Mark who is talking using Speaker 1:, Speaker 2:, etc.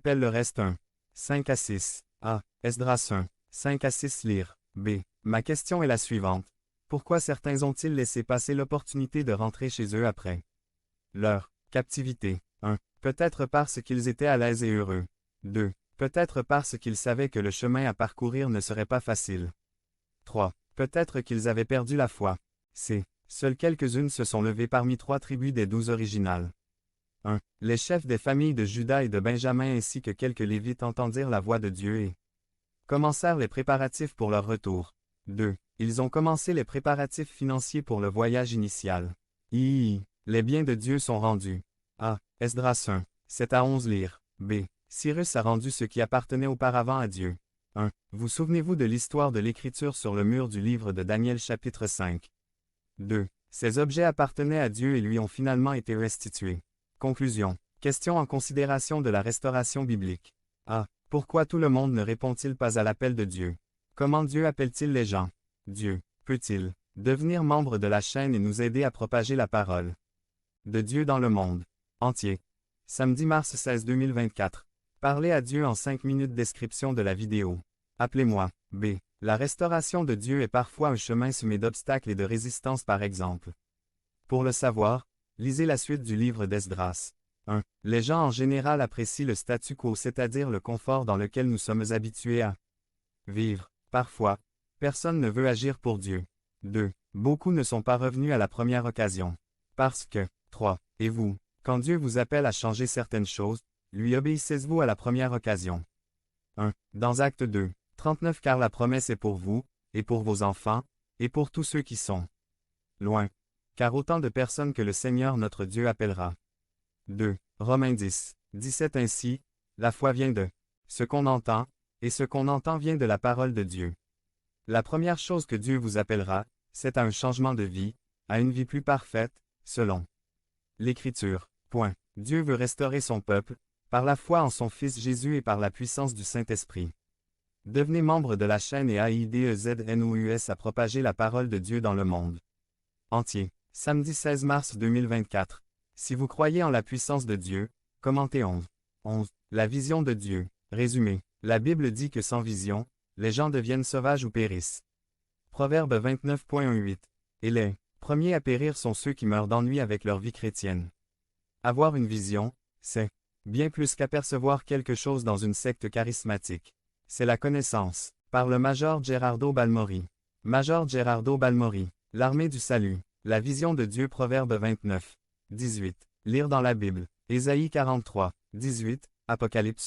Speaker 1: appelle le reste 1. 5 à 6. A. Esdras 1. 5 à 6 lire. B. Ma question est la suivante. Pourquoi certains ont-ils laissé passer l'opportunité de rentrer chez eux après leur captivité? 1. Peut-être parce qu'ils étaient à l'aise et heureux. 2. Peut-être parce qu'ils savaient que le chemin à parcourir ne serait pas facile. 3. Peut-être qu'ils avaient perdu la foi. C. Seules quelques-unes se sont levées parmi 3 tribus des 12 originales. 1. Les chefs des familles de Juda et de Benjamin ainsi que quelques Lévites entendirent la voix de Dieu et commencèrent les préparatifs pour leur retour. 2. Ils ont commencé les préparatifs financiers pour le voyage initial. I. Les biens de Dieu sont rendus. A. Esdras 1. 7 à 11 lire. B. Cyrus a rendu ce qui appartenait auparavant à Dieu. 1. Vous souvenez-vous de l'histoire de l'écriture sur le mur du livre de Daniel chapitre 5. 2. Ces objets appartenaient à Dieu et lui ont finalement été restitués. Conclusion. Question en considération de la restauration biblique. A. Pourquoi tout le monde ne répond-il pas à l'appel de Dieu? Comment Dieu appelle-t-il les gens? Dieu peut-il devenir membre de la chaîne et nous aider à propager la parole de Dieu dans le monde entier? Samedi mars 16 2024. Parlez à Dieu en 5 minutes. Description de la vidéo. Appelez-moi. B. La restauration de Dieu est parfois un chemin semé d'obstacles et de résistances par exemple. Pour le savoir, lisez la suite du livre d'Esdras. 1. Les gens en général apprécient le statu quo, c'est-à-dire le confort dans lequel nous sommes habitués à vivre. Parfois, personne ne veut agir pour Dieu. 2. Beaucoup ne sont pas revenus à la première occasion. Parce que. 3. Et vous, quand Dieu vous appelle à changer certaines choses, lui obéissez-vous à la première occasion? 1. Dans Acte 2, 39 car la promesse est pour vous, et pour vos enfants, et pour tous ceux qui sont loin. Car autant de personnes que le Seigneur notre Dieu appellera. 2. Romains 10, 17 Ainsi, la foi vient de ce qu'on entend, et ce qu'on entend vient de la parole de Dieu. La première chose que Dieu vous appellera, c'est à un changement de vie, à une vie plus parfaite, selon l'Écriture. Point. Dieu veut restaurer son peuple, par la foi en son Fils Jésus et par la puissance du Saint-Esprit. Devenez membre de la chaîne et aidez-nous à propager la parole de Dieu dans le monde entier. Samedi 16 mars 2024. Si vous croyez en la puissance de Dieu, commentez 11. 11. La vision de Dieu. Résumé. La Bible dit que sans vision, les gens deviennent sauvages ou périssent. Proverbe 29.18. Et les premiers à périr sont ceux qui meurent d'ennui avec leur vie chrétienne. Avoir une vision, c'est bien plus qu'apercevoir quelque chose dans une secte charismatique. C'est la connaissance. Par le Major Gerardo Balmori. Major Gerardo Balmori. L'armée du salut. La vision de Dieu. Proverbe 29. 18. Lire dans la Bible. Ésaïe 43. 18. Apocalypse 1.